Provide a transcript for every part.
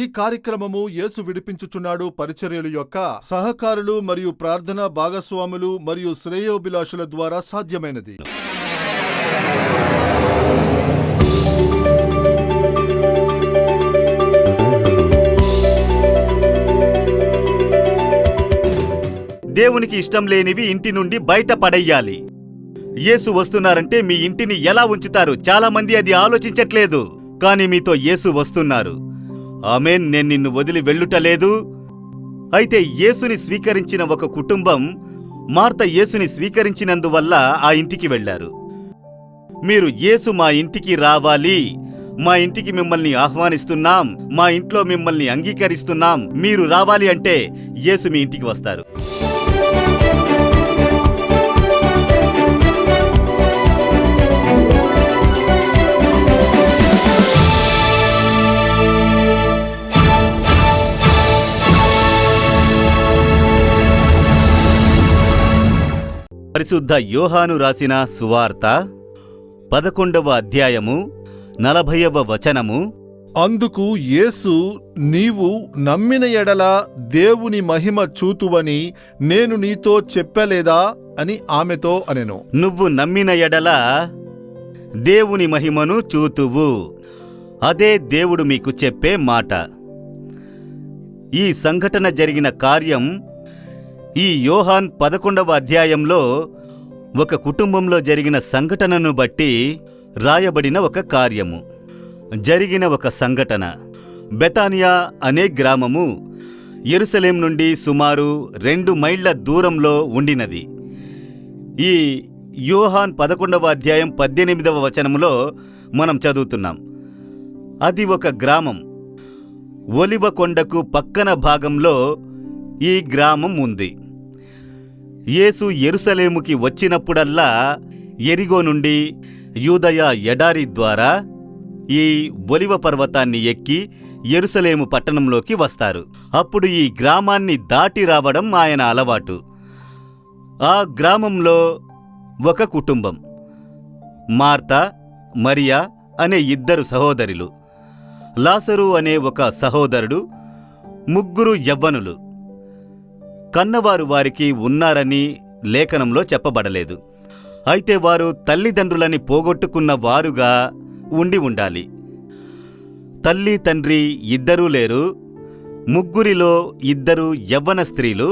ఈ కార్యక్రమము యేసు విడిపించుచున్నాడు పరిచర్యలు యొక్క సహకారులు మరియు ప్రార్థనా భాగస్వాములు మరియు శ్రేయోభిలాషుల ద్వారా సాధ్యమైనది. దేవునికి ఇష్టం లేనివి ఇంటి నుండి బయట పడేయాలి. యేసు వస్తున్నారంటే మీ ఇంటిని ఎలా ఉంచుతారు? చాలా మంది అది ఆలోచించట్లేదు. కానీ మీతో యేసు వస్తున్నారు. ఆమేన్. నేను నిన్ను వదిలి వెళ్ళుటలేదు. అయితే యేసుని స్వీకరించిన ఒక కుటుంబం మార్త యేసుని స్వీకరించినందువల్ల ఆ ఇంటికి వెళ్లారు. మీరు యేసు మా ఇంటికి రావాలి, మా ఇంటికి మిమ్మల్ని ఆహ్వానిస్తున్నాం, మా ఇంట్లో మిమ్మల్ని అంగీకరిస్తున్నాం, మీరు రావాలి అంటే యేసు మీ ఇంటికి వస్తారు. పరిశుద్ధ యోహాను రాసిన సువార్త 11వ అధ్యాయము 40వ వచనము. అందుకు యేసు, నీవు నమ్మిన ఎడల దేవుని మహిమ చూతువని నేను నీతో చెప్పలేదా అని ఆమెతో అనెను. నువ్వు నమ్మిన ఎడల దేవుని మహిమను చూతువు. అదే దేవుడు మీకు చెప్పే మాట. ఈ సంఘటన జరిగిన కార్యం ఈ యోహాన్ 11వ అధ్యాయంలో ఒక కుటుంబంలో జరిగిన సంఘటనను బట్టి రాయబడిన ఒక కార్యము, జరిగిన ఒక సంఘటన. బెతానియా అనే గ్రామము యెరూషలేం నుండి సుమారు 2 మైళ్ళ దూరంలో ఉండినది. ఈ యోహాన్ 11వ అధ్యాయం 18వ వచనములో మనం చదువుతున్నాం. అది ఒక గ్రామం. ఒలివ కొండకు పక్కన భాగంలో ఈ గ్రామం ఉంది. యేసు యెరూషలేముకి వచ్చినప్పుడల్లా యెరిగో నుండి యూదయ ఎడారి ద్వారా ఈ ఒలివ పర్వతాన్ని ఎక్కి యెరూషలేము పట్టణంలోకి వస్తారు. అప్పుడు ఈ గ్రామాన్ని దాటి రావడం ఆయన అలవాటు. ఆ గ్రామంలో ఒక కుటుంబం, మార్తా, మరియా అనే 2 సహోదరులు, లాజరు అనే ఒక సహోదరుడు, 3 యవ్వనులు. కన్నవారు వారికి ఉన్నారని లేఖనంలో చెప్పబడలేదు. అయితే వారు తల్లిదండ్రులని పోగొట్టుకున్న వారుగా ఉండాలి. తల్లి తండ్రి 2 లేరు. 3లో 2 యవ్వన స్త్రీలు,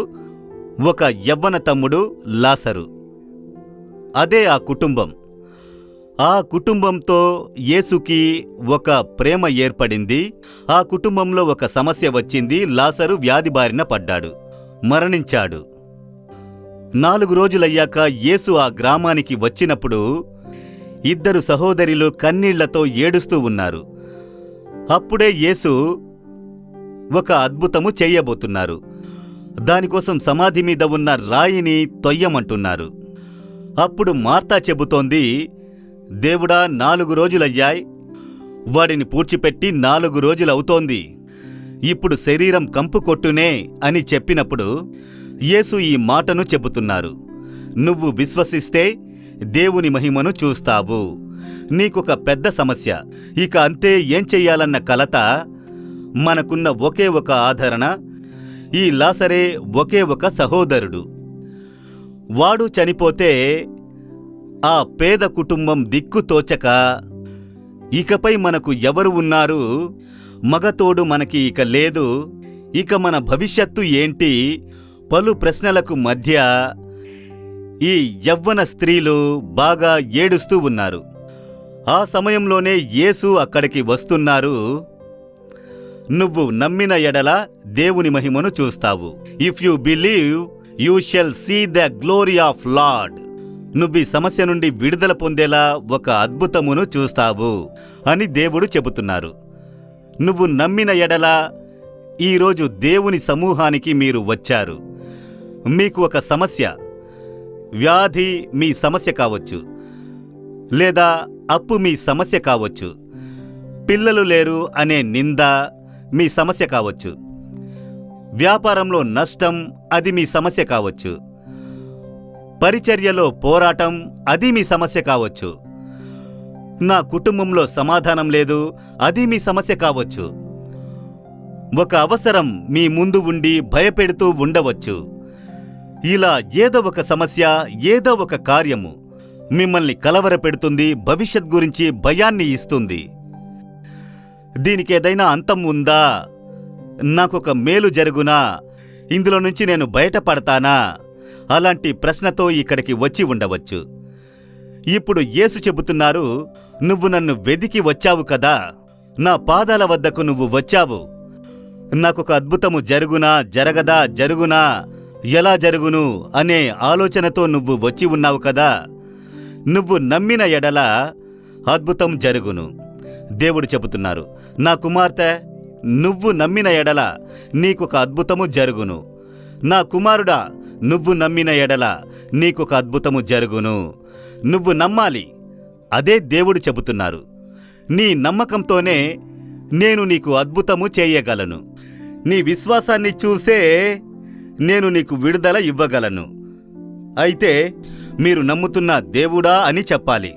1 యవ్వన తమ్ముడు లాజరు. అదే ఆ కుటుంబం. ఆ కుటుంబంతో యేసుకి ఒక ప్రేమ ఏర్పడింది. ఆ కుటుంబంలో ఒక సమస్య వచ్చింది. లాజరు వ్యాధి బారిన పడ్డాడు, మరణించాడు. 4 రోజులయ్యాక యేసు ఆ గ్రామానికి వచ్చినప్పుడు 2 సహోదరులు కన్నీళ్లతో ఏడుస్తూ ఉన్నారు. అప్పుడే యేసు ఒక అద్భుతము చెయ్యబోతున్నారు. దానికోసం సమాధి మీద ఉన్న రాయిని తొయ్యమంటున్నారు. అప్పుడు మార్తా చెబుతోంది, దేవుడా, 4 రోజులయ్యాయి, వాడిని పూడ్చిపెట్టి 4 రోజులవుతోంది, ఇప్పుడు శరీరం కంపు కొట్టునే అని చెప్పినప్పుడు యేసు ఈ మాటను చెబుతున్నారు. నువ్వు విశ్వసిస్తే దేవుని మహిమను చూస్తావు. నీకొక పెద్ద సమస్య, ఇక అంతే, ఏం చెయ్యాలన్న కలత. మనకున్న ఒకే ఒక ఆదరణ ఈ లాజరే, ఒకే ఒక సహోదరుడు. వాడు చనిపోతే ఆ పేద కుటుంబం దిక్కుతోచక ఇకపై మనకు ఎవరు ఉన్నారు? మగతోడు మనకి ఇక లేదు. ఇక మన భవిష్యత్తు ఏంటి? పలు ప్రశ్నలకు మధ్య ఈ యవ్వన స్త్రీలు బాగా ఏడుస్తూ ఉన్నారు. ఆ సమయంలోనే యేసు అక్కడికి వస్తున్నారు. నువ్వు నమ్మిన ఎడల దేవుని మహిమను చూస్తావు. If you believe you shall see the glory of lord. నువ్వు ఈ సమస్య నుండి విడుదల పొందేలా ఒక అద్భుతమును చూస్తావు అని దేవుడు చెబుతున్నారు. నువ్వు నమ్మిన ఎడల ఈరోజు దేవుని సమూహానికి మీరు వచ్చారు. మీకు ఒక సమస్య, వ్యాధి మీ సమస్య కావచ్చు, లేదా అప్పు మీ సమస్య కావచ్చు, పిల్లలు లేరు అనే నింద మీ సమస్య కావచ్చు, వ్యాపారంలో నష్టం అది మీ సమస్య కావచ్చు, పరిచర్యలో పోరాటం అది మీ సమస్య కావచ్చు, నా కుటుంబంలో సమాధానం లేదు అది మీ సమస్య కావచ్చు, ఒక అవసరం మీ ముందు ఉండి భయపెడుతూ ఉండవచ్చు. ఇలా ఏదో ఒక సమస్య, ఏదో ఒక కార్యము మిమ్మల్ని కలవరపెడుతుంది, భవిష్యత్ గురించి భయాన్ని ఇస్తుంది. దీనికేదైనా అంతం ఉందా? నాకొక మేలు జరుగునా? ఇందులో నుంచి నేను బయటపడతానా? అలాంటి ప్రశ్నతో ఇక్కడికి వచ్చి ఉండవచ్చు. ఇప్పుడు యేసు చెబుతున్నారు, నువ్వు నన్ను వెదికి వచ్చావు కదా, నా పాదాల వద్దకు నువ్వు వచ్చావు. నాకొక అద్భుతము జరుగునా, జరగదా, జరుగునా, ఎలా జరుగును అనే ఆలోచనతో నువ్వు వచ్చి ఉన్నావు కదా. నువ్వు నమ్మిన ఎడల అద్భుతం జరుగును. దేవుడు చెబుతున్నారు, నా కుమార్తె, నువ్వు నమ్మిన ఎడల నీకొక అద్భుతము జరుగును. నా కుమారుడా, నువ్వు నమ్మిన ఎడల నీకొక అద్భుతము జరుగును. నువ్వు నమ్మాలి. అదే దేవుడు చెబుతున్నారు. నీ నమ్మకంతోనే నేను నీకు అద్భుతము చేయగలను. నీ విశ్వాసాన్ని చూసే నేను నీకు విడుదల ఇవ్వగలను. అయితే మీరు నమ్ముతున్న దేవుడా అని చెప్పాలి.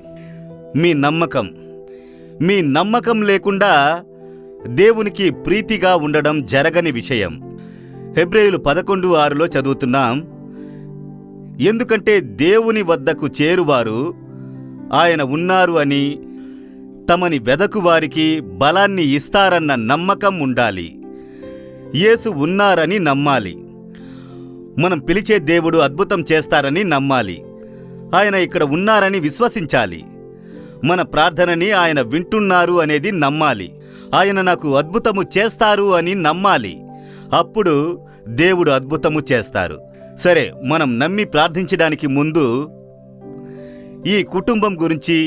మీ నమ్మకం లేకుండా దేవునికి ప్రీతిగా ఉండడం జరగని విషయం. హెబ్రేయులు 11:6లో చదువుతున్నాం, ఎందుకంటే దేవుని వద్దకు చేరువారు ఆయన ఉన్నారు అని, తమని వెదకువారికి బలాన్ని ఇస్తారన్న నమ్మకం ఉండాలి. యేసు ఉన్నారని నమ్మాలి. మనం పిలిచే దేవుడు అద్భుతం చేస్తారని నమ్మాలి. ఆయన ఇక్కడ ఉన్నారని విశ్వసించాలి. మన ప్రార్థనని ఆయన వింటున్నారు అనేది నమ్మాలి. ఆయన నాకు అద్భుతము చేస్తారు అని నమ్మాలి. అప్పుడు దేవుడు అద్భుతము చేస్తారు. సరే, మనం నమ్మి ప్రార్థించడానికి ముందు ఈ కుటుంబం గురించి,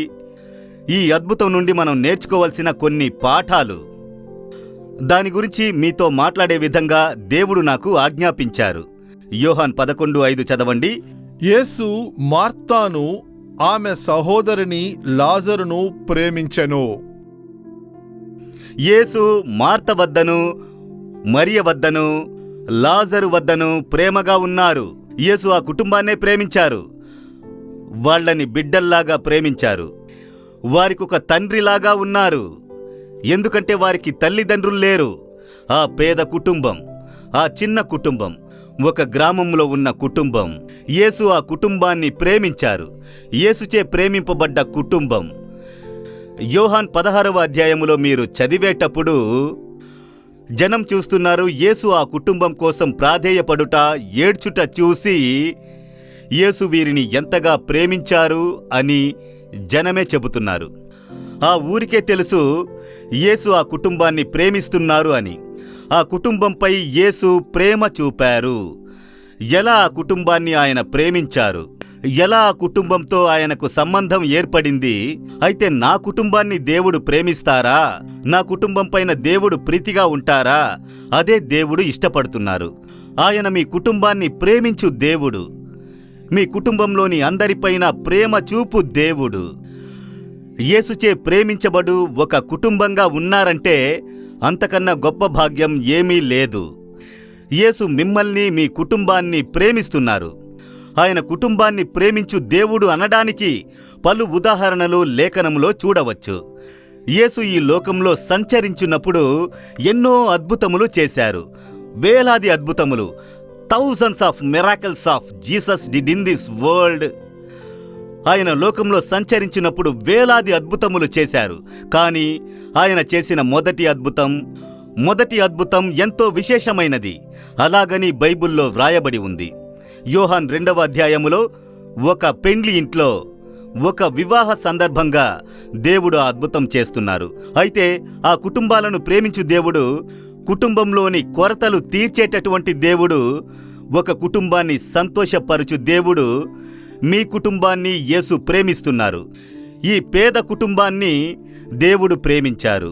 ఈ అద్భుతం నుండి మనం నేర్చుకోవాల్సిన కొన్ని పాఠాలు, దాని గురించి మీతో మాట్లాడే విధంగా దేవుడు నాకు ఆజ్ఞాపించారు. యోహాన్ 11:5 చదవండి. యేసు మార్తాను, ఆమె సహోదరిని లాజరును ప్రేమించెను. యేసు మార్త వద్దను, మరియ వద్దను, లాజరు వద్దను ప్రేమగా ఉన్నారు. యేసు ఆ కుటుంబాన్నే ప్రేమించారు. వాళ్ళని బిడ్డల్లాగా ప్రేమించారు. వారికొక తండ్రిలాగా ఉన్నారు. ఎందుకంటే వారికి తల్లిదండ్రులు లేరు. ఆ పేద కుటుంబం, ఆ చిన్న కుటుంబం, ఒక గ్రామంలో ఉన్న కుటుంబం. యేసు ఆ కుటుంబాన్ని ప్రేమించారు. యేసుచే ప్రేమింపబడ్డ కుటుంబం. యోహాన్ 16వ అధ్యాయములో మీరు చదివేటప్పుడు జనం చూస్తున్నారు. యేసు ఆ కుటుంబం కోసం ప్రాధేయపడుట, ఏడ్చుట చూసి యేసు వీరిని ఎంతగా ప్రేమించారు అని జనమే చెబుతున్నారు. ఆ ఊరికే తెలుసు యేసు ఆ కుటుంబాన్ని ప్రేమిస్తున్నారు అని. ఆ కుటుంబంపై యేసు ప్రేమ చూపారు. ఎలా ఆ కుటుంబాన్ని ఆయన ప్రేమించారు, ఎలా ఆ కుటుంబంతో ఆయనకు సంబంధం ఏర్పడింది. అయితే నా కుటుంబాన్ని దేవుడు ప్రేమిస్తారా? నా కుటుంబం పైన దేవుడు ప్రీతిగా ఉంటారా? అదే దేవుడు ఇష్టపడుతున్నారు. ఆయన మీ కుటుంబాన్ని ప్రేమించు దేవుడు. మీ కుటుంబంలోని అందరిపైన ప్రేమ చూపు దేవుడు. యేసుచే ప్రేమించబడు ఒక కుటుంబంగా ఉన్నారంటే అంతకన్నా గొప్ప భాగ్యం ఏమీ లేదు. యేసు మిమ్మల్ని, మీ కుటుంబాన్ని ప్రేమిస్తున్నారు. ఆయన కుటుంబాన్ని ప్రేమించు దేవుడు అనడానికి పలు ఉదాహరణలు లేఖనంలో చూడవచ్చు. యేసు ఈ లోకంలో సంచరించినప్పుడు ఎన్నో అద్భుతములు చేశారు. వేలాది అద్భుతములు. Thousands of miracles of Jesus did in this world. ఆయన లోకంలో సంచరించినప్పుడు వేలాది అద్భుతములు చేశారు. కానీ ఆయన చేసిన మొదటి అద్భుతం ఎంతో విశేషమైనది. అలాగని బైబిల్లో వ్రాయబడి ఉంది. యోహాన్ 2వ అధ్యాయములో ఒక పెండ్లి ఇంట్లో, ఒక వివాహ సందర్భంగా దేవుడు ఆ అద్భుతం చేస్తున్నారు. అయితే ఆ కుటుంబాలను ప్రేమించు దేవుడు, కుటుంబంలోని కొరతలు తీర్చేటటువంటి దేవుడు, ఒక కుటుంబాన్ని సంతోషపరచు దేవుడు. మీ కుటుంబాన్ని యేసు ప్రేమిస్తున్నారు. ఈ పేద కుటుంబాన్ని దేవుడు ప్రేమించారు.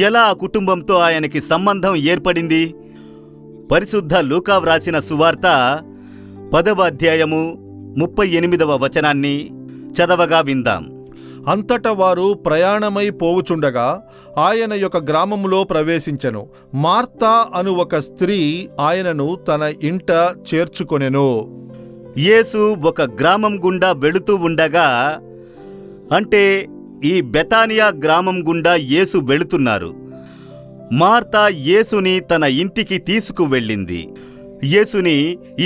ఎలా ఆ కుటుంబంతో ఆయనకి సంబంధం ఏర్పడింది? పరిశుద్ధ లూకా వ్రాసిన సువార్త 10వ అధ్యాయము 38వ వచనాన్ని చదవగా విందాం. అంతటా వారు ప్రయాణమై పోవుచుండగా ఆయన యొక్క గ్రామములో ప్రవేశించెను. మార్తా అను ఒక స్త్రీ ఆయనను తన ఇంట చేర్చుకొనెను. యేసు ఒక గ్రామం గుండా వెళుతూ ఉండగా, అంటే ఈ బెతానియా గ్రామం గుండా యేసు వెళుతున్నారు. మార్తా యేసుని తన ఇంటికి తీసుకువెళ్ళింది. యేసుని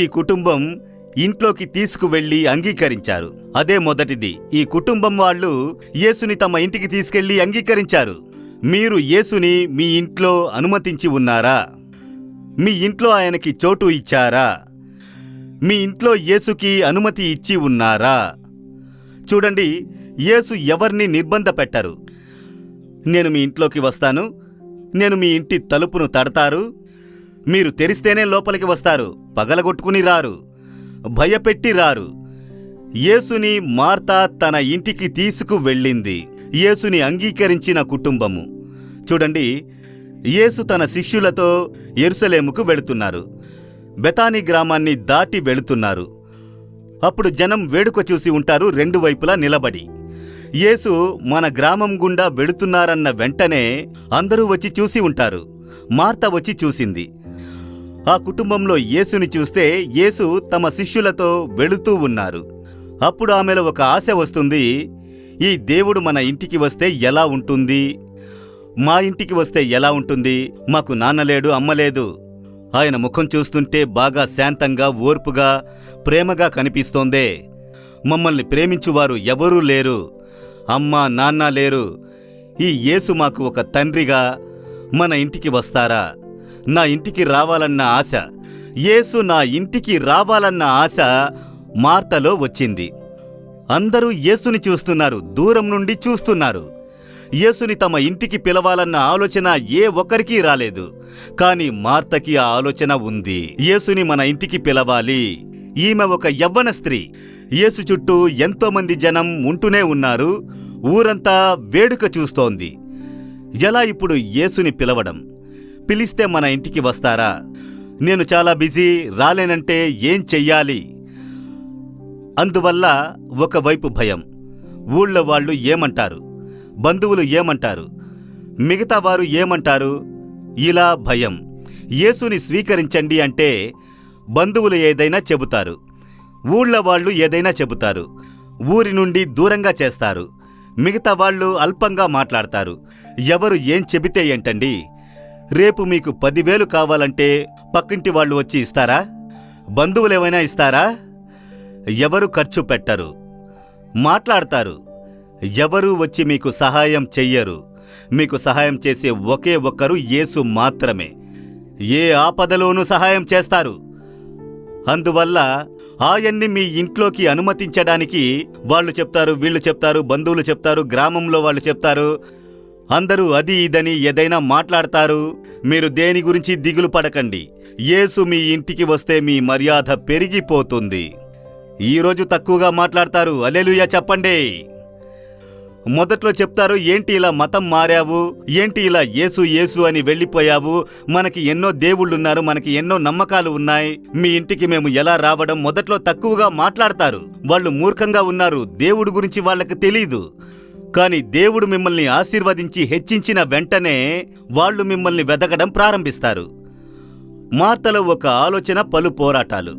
ఈ కుటుంబం ఇంట్లోకి తీసుకువెళ్ళి అంగీకరించారు. అదే మొదటిది. ఈ కుటుంబం వాళ్ళు యేసుని తమ ఇంటికి తీసుకెళ్లి అంగీకరించారు. మీరు యేసుని మీ ఇంట్లో అనుమతించి ఉన్నారా? మీ ఇంట్లో ఆయనకి చోటు ఇచ్చారా? మీ ఇంట్లో యేసుకి అనుమతి ఇచ్చి ఉన్నారా? చూడండి, యేసు ఎవరిని నిర్బంధ పెట్టరు. నేను మీ ఇంట్లోకి వస్తాను, నేను మీ ఇంటి తలుపును తడతారు, మీరు తెరిస్తేనే లోపలికి వస్తారు, పగలగొట్టుకుని రారు, భయపెట్టి రారు. యేసుని మార్తా తన ఇంటికి తీసుకువెళ్ళింది. యేసుని అంగీకరించిన కుటుంబము. చూడండి, యేసు తన శిష్యులతో యెరూషలేముకు వెళుతున్నారు. బెతానీ గ్రామాన్ని దాటి వెళుతున్నారు. అప్పుడు జనం వేడుక చూసి ఉంటారు రెండు వైపులా నిలబడి. యేసు మన గ్రామం గుండా వెళుతున్నారన్న వెంటనే అందరూ వచ్చి చూసి ఉంటారు. మార్త వచ్చి చూసింది. ఆ కుటుంబంలో యేసుని చూస్తే యేసు తమ శిష్యులతో వెళుతూ ఉన్నారు. అప్పుడు ఆమెలో ఒక ఆశ వస్తుంది. ఈ దేవుడు మన ఇంటికి వస్తే ఎలా ఉంటుంది? మా ఇంటికి వస్తే ఎలా ఉంటుంది? మాకు నాన్న లేడు, అమ్మ లేదు. ఆయన ముఖం చూస్తుంటే బాగా శాంతంగా, ఓర్పుగా, ప్రేమగా కనిపిస్తోందే. మమ్మల్ని ప్రేమించువారు ఎవరూ లేరు, అమ్మ నాన్న లేరు. ఈ యేసు మాకు ఒక తండ్రిగా మన ఇంటికి వస్తారా? నా ఇంటికి రావాలన్న ఆశ, యేసు నా ఇంటికి రావాలన్న ఆశ మార్తలో వచ్చింది. అందరూ యేసుని చూస్తున్నారు, దూరం నుండి చూస్తున్నారు. యేసుని తమ ఇంటికి పిలవాలన్న ఆలోచన ఏ ఒక్కరికీ రాలేదు. కాని మార్తకి ఆ ఆలోచన ఉంది. యేసుని మన ఇంటికి పిలవాలి. ఈమె ఒక యవ్వన స్త్రీ. యేసు చుట్టూ ఎంతోమంది జనం ఉంటూనే ఉన్నారు. ఊరంతా వేడుక చూస్తోంది. ఎలా ఇప్పుడు యేసుని పిలవడం? పిలిస్తే మన ఇంటికి వస్తారా? నేను చాలా బిజీ, రాలేనంటే ఏం చెయ్యాలి? అందువల్ల ఒకవైపు భయం. ఊళ్ళో వాళ్ళు ఏమంటారు? బంధువులు ఏమంటారు? మిగతా వారు ఏమంటారు? ఇలా భయం. యేసుని స్వీకరించండి అంటే బంధువులు ఏదైనా చెబుతారు, ఊళ్ళో వాళ్ళు ఏదైనా చెబుతారు, ఊరి నుండి దూరంగా చేస్తారు. మిగతా వాళ్ళు అల్పంగా మాట్లాడతారు. ఎవరు ఏం చెబితే ఏంటండి? రేపు మీకు 10,000 కావాలంటే పక్కింటి వాళ్ళు వచ్చి ఇస్తారా? బంధువులేమైనా ఇస్తారా? ఎవరు ఖర్చు పెట్టరు, మాట్లాడతారు. ఎవరూ వచ్చి మీకు సహాయం చెయ్యరు. మీకు సహాయం చేసే ఒకే ఒక్కరు యేసు మాత్రమే. ఏ ఆపదలోనూ సహాయం చేస్తారు. అందువల్ల ఆయన్ని మీ ఇంట్లోకి అనుమతించడానికి వాళ్ళు చెప్తారు, వీళ్ళు చెప్తారు, బంధువులు చెప్తారు, గ్రామంలో వాళ్ళు చెప్తారు. అందరూ అది ఇదని ఏదైనా మాట్లాడతారు. మీరు దేని గురించి దిగులు పడకండి. యేసు మీ ఇంటికి వస్తే మీ మర్యాద పెరిగిపోతుంది. ఈరోజు తక్కువగా మాట్లాడతారు. హల్లెలూయా చెప్పండి. మొదట్లో చెప్తారు, ఏంటి ఇలా మతం మారావు, ఏంటి ఇలా యేసు యేసు అని వెళ్ళిపోయావు, మనకి ఎన్నో దేవుళ్ళున్నారు, మనకి ఎన్నో నమ్మకాలు ఉన్నాయి, మీ ఇంటికి మేము ఎలా రావడం? మొదట్లో తక్కువగా మాట్లాడతారు. వాళ్ళు మూర్ఖంగా ఉన్నారు, దేవుడి గురించి వాళ్ళకి తెలీదు. కానీ దేవుడు మిమ్మల్ని ఆశీర్వదించి హెచ్చించిన వెంటనే వాళ్ళు మిమ్మల్ని వెదకడం ప్రారంభిస్తారు. మార్తలో ఒక ఆలోచన, పలు పోరాటాలు.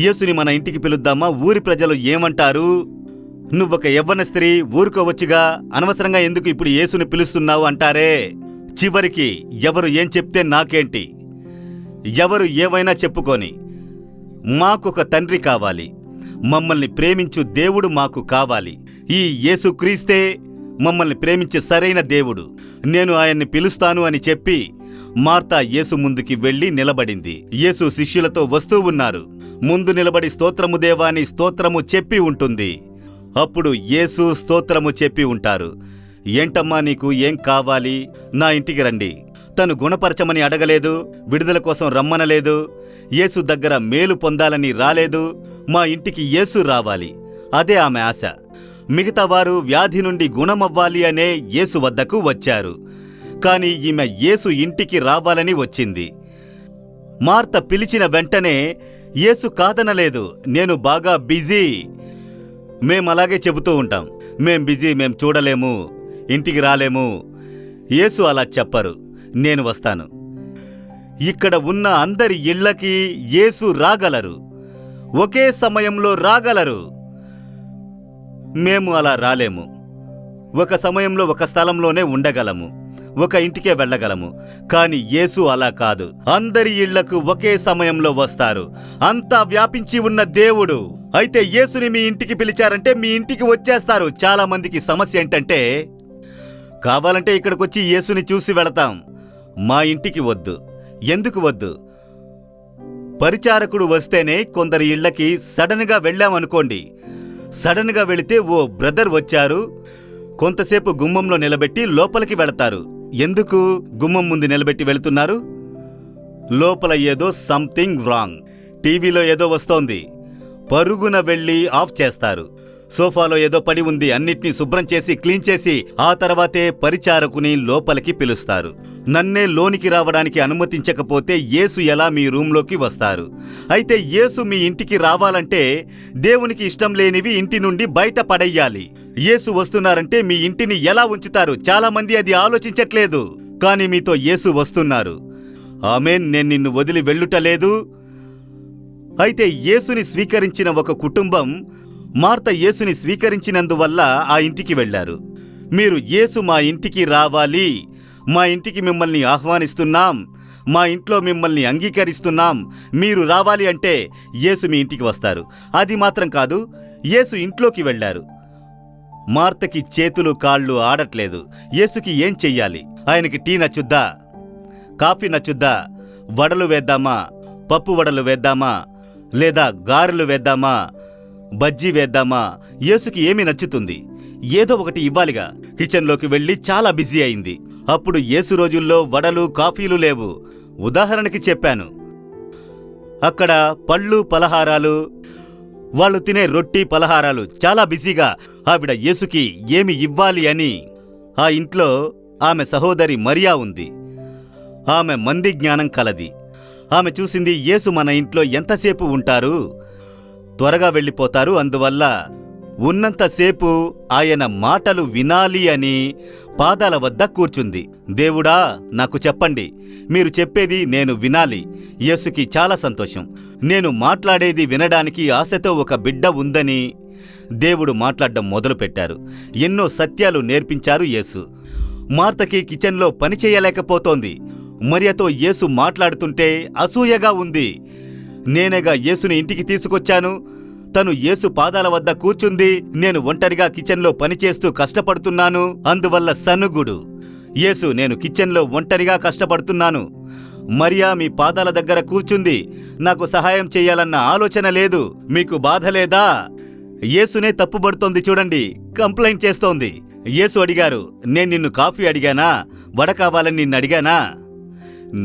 యేసుని మన ఇంటికి పిలుద్దామా? ఊరి ప్రజలు ఏమంటారు? నువ్వొక యవ్వన స్త్రీ, ఊరుకోవచ్చుగా, అనవసరంగా ఎందుకు ఇప్పుడు యేసుని పిలుస్తున్నావు అంటారే. చివరికి ఎవరు ఏం చెప్తే నాకేంటి, ఎవరు ఏవైనా చెప్పుకొని, మాకొక తండ్రి కావాలి, మమ్మల్ని ప్రేమించు దేవుడు మాకు కావాలి. ఈ యేసుక్రీస్తే మమ్మల్ని ప్రేమించే సరైన దేవుడు. నేను ఆయన్ని పిలుస్తాను అని చెప్పి మార్తా యేసు ముందుకి వెళ్లి నిలబడింది. యేసు శిష్యులతో వస్తూ ఉన్నారు. ముందు నిలబడి స్తోత్రము దేవా అని స్తోత్రము చెప్పి ఉంటుంది. అప్పుడు యేసు స్తోత్రము చెప్పి ఉంటారు. ఏంటమ్మా నీకు ఏం కావాలి? నా ఇంటికి రండి. తను గుణపరచమని అడగలేదు, విడుదల కోసం రమ్మనలేదు, యేసు దగ్గర మేలు పొందాలని రాలేదు. మా ఇంటికి యేసు రావాలి, అదే ఆమె ఆశ. మిగతా వారు వ్యాధి నుండి గుణమవ్వాలి అనే యేసు వద్దకు వచ్చారు. కాని ఈమె యేసు ఇంటికి రావాలని వచ్చింది. మార్త పిలిచిన వెంటనే యేసు కాదనలేదు. నేను బాగా బిజీ. మేమలాగే చెబుతూ ఉంటాం, మేం బిజీ, మేం చూడలేము, ఇంటికి రాలేము. యేసు అలా చెప్పరు. నేను వస్తాను. ఇక్కడ ఉన్న అందరి ఇళ్లకి యేసు రాగలరు, ఒకే సమయంలో రాగలరు. మేము అలా రాలేము. ఒక సమయంలో ఒక స్థలంలోనే ఉండగలము. ఒక ఇంటికే వెళ్ళగలము. కానీ యేసు అలా కాదు. అందరి ఇళ్లకు ఒకే సమయంలో వస్తారు. అంతా వ్యాపించి ఉన్న దేవుడు. అయితే యేసుని మీ ఇంటికి పిలిచారంటే మీ ఇంటికి వచ్చేస్తారు. చాలా మందికి సమస్య ఏంటంటే, కావాలంటే ఇక్కడికొచ్చి యేసుని చూసి వెళతాం, మా ఇంటికి వద్దు. ఎందుకు వద్దు? పరిచారకుడు వస్తేనే కొందరి ఇళ్లకి సడన్గా వెళ్ళామనుకోండి. సడన్గా వెళితే ఓ బ్రదర్ వచ్చారు, కొంతసేపు గుమ్మంలో నిలబెట్టి లోపలికి వెళతారు. ఎందుకు గుమ్మం ముందు నిలబెట్టి వెళుతున్నారు? లోపల ఏదో సంథింగ్ రాంగ్, టీవీలో ఏదో వస్తోంది, పరుగున వెళ్ళి ఆఫ్ చేస్తారు. సోఫాలో ఏదో పడి ఉంది, అన్నిటినీ శుభ్రం చేసి క్లీన్ చేసి ఆ తర్వాతే పరిచారకుని లోపలికి పిలుస్తారు. నన్నే లోనికి రావడానికి అనుమతించకపోతే యేసు ఎలా మీ రూంలోకి వస్తారు? అయితే యేసు మీ ఇంటికి రావాలంటే దేవునికి ఇష్టం లేనివి ఇంటి నుండి బయట పడేయాలి. యేసు వస్తున్నారంటే మీ ఇంటిని ఎలా ఉంచుతారు? చాలా మంది అది ఆలోచించట్లేదు. కానీ మీతో యేసు వస్తున్నారు. ఆమేన్. నేను నిన్ను వదిలి వెళ్ళుటలేదు. అయితే యేసుని స్వీకరించిన ఒక కుటుంబం మార్త యేసుని స్వీకరించినందువల్ల ఆ ఇంటికి వెళ్లారు. మీరు యేసు మా ఇంటికి రావాలి, మా ఇంటికి మిమ్మల్ని ఆహ్వానిస్తున్నాం, మా ఇంట్లో మిమ్మల్ని అంగీకరిస్తున్నాం, మీరు రావాలి అంటే యేసు మీ ఇంటికి వస్తారు. అది మాత్రం కాదు, యేసు ఇంట్లోకి వెళ్లారు. మార్తకి చేతులు కాళ్ళు ఆడట్లేదు. యేసుకి ఏం చెయ్యాలి? ఆయనకి టీ నచ్చుద్దా? కాఫీ నచ్చుద్దా? వడలు వేద్దామా? పప్పు వడలు వేద్దామా? లేదా గారెలు వేద్దామా? బజ్జీ వేద్దామా? యేసుకి ఏమి నచ్చుతుంది? ఏదో ఒకటి ఇవ్వాలిగా. కిచెన్లోకి వెళ్ళి చాలా బిజీ అయింది. అప్పుడు యేసు రోజుల్లో వడలు కాఫీలు లేవు. ఉదాహరణకి చెప్పాను. అక్కడ పళ్ళు పలహారాలు, వాళ్ళు తినే రొట్టి పలహారాలు చాలా బిజీగా. ఆవిడ యేసుకి ఏమి ఇవ్వాలి అని ఆ ఇంట్లో ఆమె సహోదరి మరియా ఉంది. ఆమె మంది జ్ఞానం కలది. ఆమె చూసింది, యేసు మన ఇంట్లో ఎంతసేపు ఉంటారు? త్వరగా వెళ్ళిపోతారు. అందువల్ల ఉన్నంతసేపు ఆయన మాటలు వినాలి అని పాదాల వద్ద కూర్చుంది. దేవుడా, నాకు చెప్పండి, మీరు చెప్పేది నేను వినాలి. యేసుకి చాలా సంతోషం. నేను మాట్లాడేది వినడానికి ఆశతో ఒక బిడ్డ ఉందని దేవుడు మాట్లాడడం మొదలుపెట్టారు. ఎన్నో సత్యాలు నేర్పించారు యేసు. మార్తకి కిచెన్లో పని చేయలేకపోతోంది. మరియతో యేసు మాట్లాడుతుంటే అసూయగా ఉంది. నేనేగా యేసుని ఇంటికి తీసుకొచ్చాను. తను యేసు పాదాల వద్ద కూర్చుంది. నేను ఒంటరిగా కిచెన్లో పనిచేస్తూ కష్టపడుతున్నాను. అందువల్ల సనుగుడు. యేసు, నేను కిచెన్లో ఒంటరిగా కష్టపడుతున్నాను. మరియా మీ పాదాల దగ్గర కూర్చుంది. నాకు సహాయం చెయ్యాలన్న ఆలోచన లేదు. మీకు బాధ లేదా? యేసునే తప్పుబడుతోంది చూడండి, కంప్లైంట్ చేస్తోంది. యేసు అడిగారు, నేను నిన్ను కాఫీ అడిగానా? వడ కావాలని నిన్ను అడిగానా?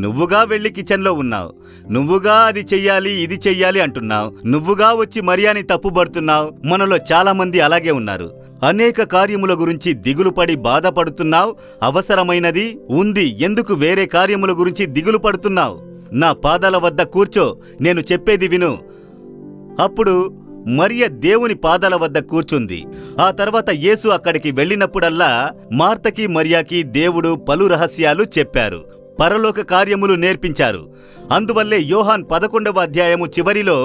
నువ్వుగా వెళ్ళి కిచెన్లో ఉన్నావు. నువ్వుగా అది చెయ్యాలి ఇది చెయ్యాలి అంటున్నావు. నువ్వుగా వచ్చి మరియాని తప్పుబడుతున్నావు. మనలో చాలా మంది అలాగే ఉన్నారు. అనేక కార్యముల గురించి దిగులుపడి బాధపడుతున్నావు. అవసరమైనది ఉంది, ఎందుకు వేరే కార్యముల గురించి దిగులు పడుతున్నావు? నా పాదాల వద్ద కూర్చో, నేను చెప్పేది విను. అప్పుడు మరియ దేవుని పాదాల వద్ద కూర్చుంది. ఆ తర్వాత యేసు అక్కడికి వెళ్ళినప్పుడల్లా మార్తకి మరియాకి దేవుడు పలు రహస్యాలు చెప్పారు, పరలోక కార్యములు నేర్పించారు. అందువల్లే యోహాన్ 11వ అధ్యాయము చివరిలో,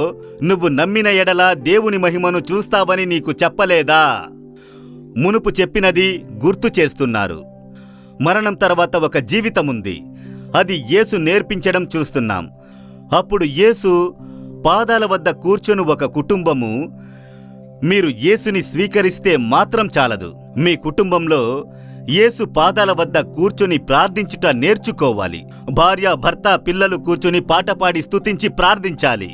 నువ్వు నమ్మిన ఎడల దేవుని మహిమను చూస్తావని నీకు చెప్పలేదా? మునుపు చెప్పినది గుర్తు చేస్తున్నారు. మరణం తర్వాత ఒక జీవితముంది. అది యేసు నేర్పించడం చూస్తున్నాం. అప్పుడు యేసు పాదాల వద్ద కూర్చొని ఒక కుటుంబము, మీరు యేసుని స్వీకరిస్తే మాత్రం చాలదు. మీ కుటుంబంలో యేసు పాదాల వద్ద కూర్చొని ప్రార్థించుట నేర్చుకోవాలి. భార్య, భర్త, పిల్లలు కూర్చొని పాట పాడి స్తుతించి ప్రార్థించాలి.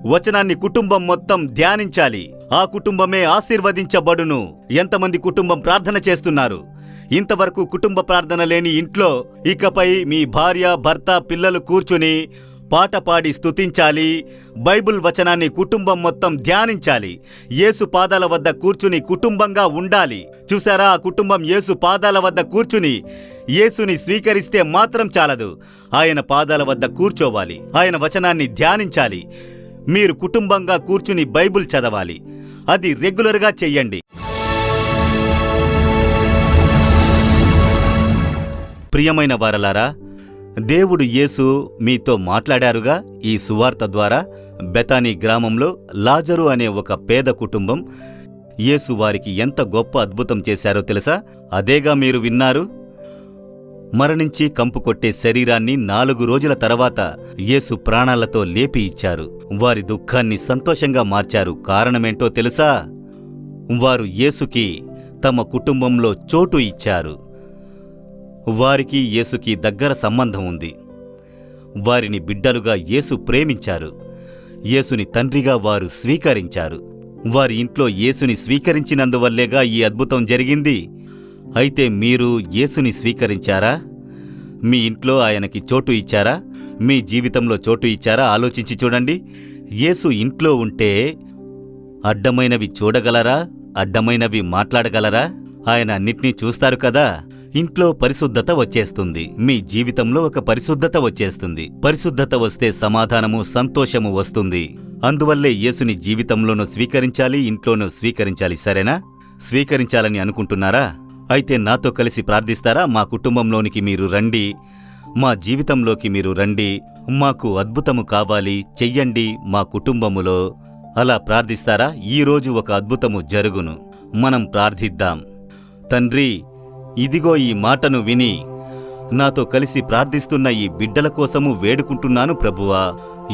వచనాన్ని కుటుంబం మొత్తం ధ్యానించాలి. ఆ కుటుంబమే ఆశీర్వదించబడును. ఎంతమంది కుటుంబం ప్రార్థన చేస్తున్నారు? ఇంతవరకు కుటుంబ ప్రార్థన లేని ఇంట్లో ఇకపై మీ భార్య, భర్త, పిల్లలు కూర్చుని పాట పాడి స్తుతించాలి. బైబిల్ వచనాన్ని కుటుంబం మొత్తం ధ్యానించాలి. యేసు పాదాల వద్ద కూర్చుని కుటుంబంగా ఉండాలి. చూసారా, ఆ కుటుంబం యేసు పాదాల వద్ద కూర్చుని యేసుని స్వీకరిస్తే మాత్రం చాలదు. ఆయన పాదాల వద్ద కూర్చోవాలి. ఆయన వచనాన్ని ధ్యానించాలి. మీరు కుటుంబంగా కూర్చుని బైబిల్ చదవాలి. అది రెగ్యులర్గా చెయ్యండి. ప్రియమైన వారలారా, దేవుడు యేసు మీతో మాట్లాడారుగా ఈ సువార్త ద్వారా. బెతానీ గ్రామంలో లాజరు అనే ఒక పేద కుటుంబం యేసు వారికి ఎంత గొప్ప అద్భుతం చేశారో తెలుసా? అదేగా మీరు విన్నారు. మరణించి కంపు కొట్టే శరీరాన్ని 4 రోజుల తర్వాత యేసు ప్రాణాలతో లేపి ఇచ్చారు. వారి దుఃఖాన్ని సంతోషంగా మార్చారు. కారణమేంటో తెలుసా? వారు యేసుకి తమ కుటుంబంలో చోటు ఇచ్చారు. వారికి యేసుకి దగ్గర సంబంధం ఉంది. వారిని బిడ్డలుగా యేసు ప్రేమించారు. యేసుని తండ్రిగా వారు స్వీకరించారు. వారి ఇంట్లో యేసుని స్వీకరించినందువల్లేగా ఈ అద్భుతం జరిగింది. అయితే మీరు యేసుని స్వీకరించారా? మీ ఇంట్లో ఆయనకి చోటు ఇచ్చారా? మీ జీవితంలో చోటు ఇచ్చారా? ఆలోచించి చూడండి. యేసు ఇంట్లో ఉంటే అడ్డమైనవి చూడగలరా? అడ్డమైనవి మాట్లాడగలరా? ఆయన అన్నిటినీ చూస్తారు కదా. ఇంట్లో పరిశుద్ధత వచ్చేస్తుంది. మీ జీవితంలో ఒక పరిశుద్ధత వచ్చేస్తుంది. పరిశుద్ధత వస్తే సమాధానము, సంతోషము వస్తుంది. అందువల్లే యేసుని జీవితంలోనూ స్వీకరించాలి, ఇంట్లోనూ స్వీకరించాలి. సరేనా? స్వీకరించాలని అనుకుంటున్నారా? అయితే నాతో కలిసి ప్రార్థిస్తారా? మా కుటుంబంలోనికి మీరు రండి, మా జీవితంలోకి మీరు రండి, మాకు అద్భుతము కావాలి, చెయ్యండి మా కుటుంబములో. అలా ప్రార్థిస్తారా? ఈరోజు ఒక అద్భుతము జరుగును. మనం ప్రార్థిద్దాం. తండ్రి, ఇదిగో ఈ మాటను విని నాతో కలిసి ప్రార్థిస్తున్న ఈ బిడ్డల కోసము వేడుకుంటున్నాను ప్రభువా.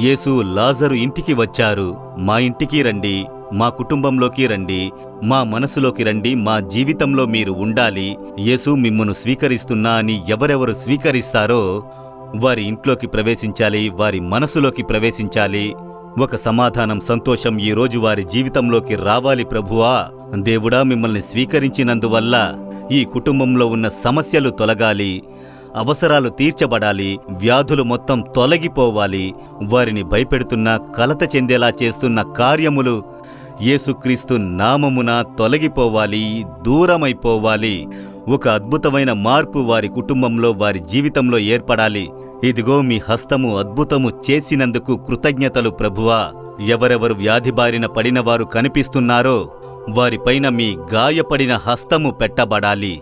యేసు, లాజరు ఇంటికి వచ్చారు. మా ఇంటికి రండి, మా కుటుంబంలోకి రండి, మా మనసులోకి రండి, మా జీవితంలో మీరు ఉండాలి. యేసు, మిమ్మును స్వీకరిస్తున్నా అని ఎవరెవరు స్వీకరిస్తారో వారి ఇంట్లోకి ప్రవేశించాలి, వారి మనసులోకి ప్రవేశించాలి. ఒక సమాధానం, సంతోషం ఈరోజు వారి జీవితంలోకి రావాలి ప్రభువా. దేవుడా, మిమ్మల్ని స్వీకరించినందువల్ల ఈ కుటుంబంలో ఉన్న సమస్యలు తొలగాలి, అవసరాలు తీర్చబడాలి, వ్యాధులు మొత్తం తొలగిపోవాలి. వారిని భయపెడుతున్న, కలత చెందేలా చేస్తున్న కార్యములు యేసుక్రీస్తు నామమున తొలగిపోవాలి, దూరమైపోవాలి. ఒక అద్భుతమైన మార్పు వారి కుటుంబంలో, వారి జీవితంలో ఏర్పడాలి. ఇదిగో మీ హస్తము అద్భుతము చేసినందుకు కృతజ్ఞతలు ప్రభువా. ఎవరెవరు వ్యాధి బారిన పడినవారు కనిపిస్తున్నారో వారిపైన మీ గాయపడిన హస్తము పెట్టబడాలి.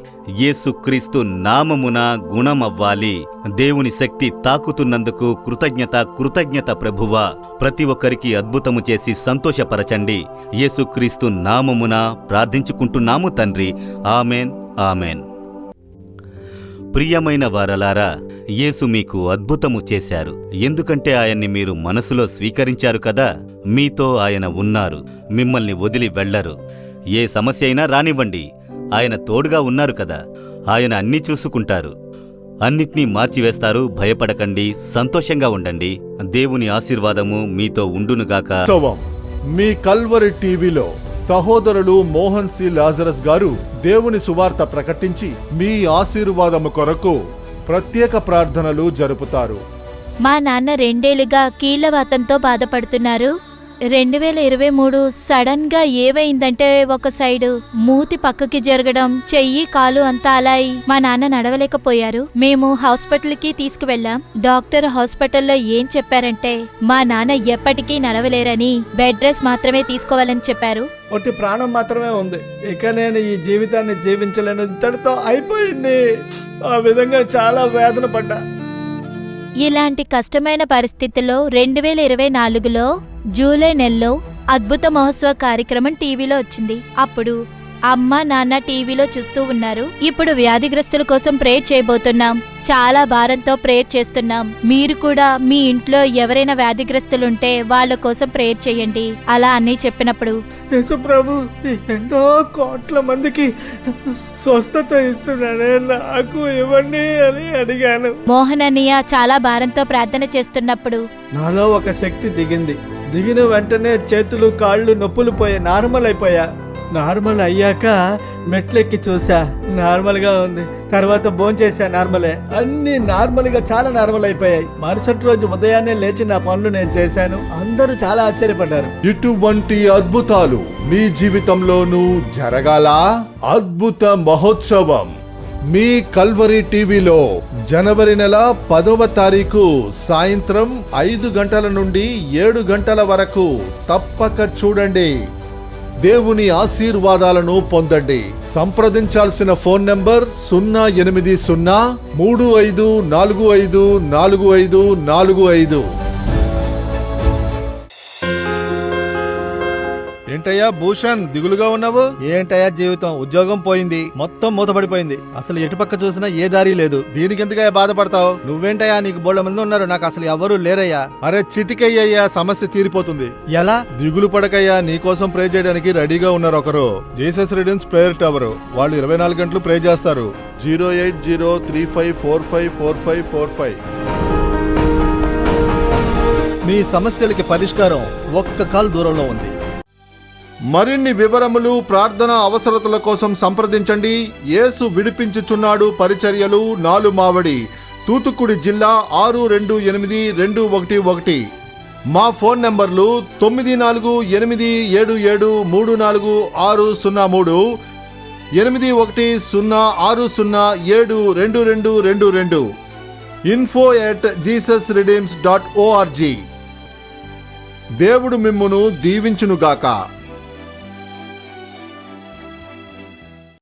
యేసుక్రీస్తు నామమున గుణమవ్వాలి. దేవుని శక్తి తాకుతున్నందుకు కృతజ్ఞత ప్రభువా. ప్రతి ఒక్కరికి అద్భుతము చేసి సంతోషపరచండి. యేసుక్రీస్తు నామమున ప్రార్థించుకుంటున్నాము తండ్రి. Amen, amen. ప్రియమైన వారలారా, యేసు మీకు అద్భుతము చేశారు. ఎందుకంటే ఆయన్ని మీరు మనసులో స్వీకరించారు కదా. మీతో ఆయన ఉన్నారు, మిమ్మల్ని వదిలి వెళ్లరు. ఏ సమస్య అయినా రానివ్వండి, ఆయన తోడుగా ఉన్నారు కదా. ఆయన అన్నీ చూసుకుంటారు, అన్నిటినీ మార్చివేస్తారు. భయపడకండి, సంతోషంగా ఉండండి. దేవుని ఆశీర్వాదము మీతో ఉండునుగాక. మీ కల్వరి టీవీలో సహోదరులు మోహన్ సి లాజరస్ గారు దేవుని సువార్త ప్రకటించి మీ ఆశీర్వాదము కొరకు ప్రత్యేక ప్రార్థనలు జరుపుతారు. మా నాన్న 2 ఏళ్లుగా కీళ్లవాతంతో బాధపడుతున్నారు. 2023 సడన్ గా ఏవైందంటే ఒక సైడు మూతి పక్కకి జరగడం, చెయ్యి కాలు అంతా అలా అయి మా నాన్న నడవలేకపోయారు. మేము హాస్పిటల్ కి తీసుకువెళ్ళాం. డాక్టర్ హాస్పిటల్లో ఏం చెప్పారంటే మా నాన్న ఎప్పటికీ నడవలేరని, బెడ్ రెస్ట్ మాత్రమే తీసుకోవాలని చెప్పారు. ఒట్టి ప్రాణం మాత్రమే ఉంది, ఇక నేను ఈ జీవితాన్ని జీవించలేను, ఇంతటితో అయిపోయింది. ఆ విధంగా చాలా వేదన పడ్డా. ఇలాంటి కష్టమైన పరిస్థితుల్లో 2024లో జూలై నెలలో అద్భుత మహోత్సవ కార్యక్రమం టీవీలో వచ్చింది. అప్పుడు అమ్మ నాన్న టీవీలో చూస్తూ ఉన్నారు. ఇప్పుడు వ్యాధిగ్రస్తుల కోసం ప్రేయర్ చేయబోతున్నాం. చాలా భారంతో ప్రేయర్ చేస్తున్నాం. మీరు కూడా మీ ఇంట్లో ఎవరైనా వ్యాధిగ్రస్తులుంటే వాళ్ళ కోసం ప్రేయర్ చేయండి అలా అని చెప్పినప్పుడు, యేసు ప్రభు ఎంతో కోట్ల మందికి స్వస్థత ఇస్తున్నాడే, నాకు ఇవ్వండి అని అడిగాను. మోహన్ అన్నయ్య చాలా భారంతో ప్రార్థన చేస్తున్నప్పుడు నాలో ఒక శక్తి దిగిన వెంటనే చేతులు కాళ్ళు నొప్పులు పోయి నార్మల్ అయిపోయా. నార్మల్ అయ్యాక మెట్లెక్కి చూసా, నార్మల్గా ఉంది. తర్వాత భోంచేసా, నార్మలే. అన్నీ నార్మల్గా చాలా నార్మల్ అయిపోయాయి. మరుసటి రోజు ఉదయాన్నే లేచి నా పనులు నేను చేశాను. అందరూ చాలా ఆశ్చర్యపడ్డారు. ఇటువంటి అద్భుతాలు మీ జీవితంలోనూ జరగాల. అద్భుత మహోత్సవం మీ కల్వరి టీవీలో జనవరి నెల 10వ తారీఖు సాయంత్రం 5 గంటల నుండి 7 గంటల వరకు తప్పక చూడండి. దేవుని ఆశీర్వాదాలను పొందండి. సంప్రదించాల్సిన ఫోన్ నంబర్ 08035454545. ఏంటయ్యా భూషణ్ దిగులుగా ఉన్నావు? ఏంటయ్యా జీవితం, ఉద్యోగం పోయింది, మొత్తం మూతపడిపోయింది, అసలు ఎటుపక్క చూసినా ఏ దారి లేదు. దీనికి ఎందుకయ్యా బాధపడతావు? నువ్వేంటయ్యా, నీకు బోళ్ళ మంది ఉన్నారు, నాకు అసలు ఎవరూ లేరయ్యా. అరే చిటికయ్యా, సమస్య తీరిపోతుంది. ఎలా? దిగులు పడకయ్యా, నీకోసం ప్రే చేయడానికి రెడీగా ఉన్నారు ఒకరు. Jesus redeems prayer tower. వాళ్ళు 24 గంటలు ప్రే చేస్తారు. 08035454545. మీ సమస్యలకి పరిష్కారం ఒక్క కాల్ దూరంలో ఉంది. మరిన్ని వివరములు, ప్రార్థన అవసరతల కోసం సంప్రదించండి. యేసు విడిపించుచున్నాడు పరిచర్యలు, నాలుమావడి, తూతుక్కుడి జిల్లా 628211. మా ఫోన్ నంబర్లు 9487734603, 8106072222, info@jesusredeems.org. దేవుడు మిమ్మును దీవించునుగాక.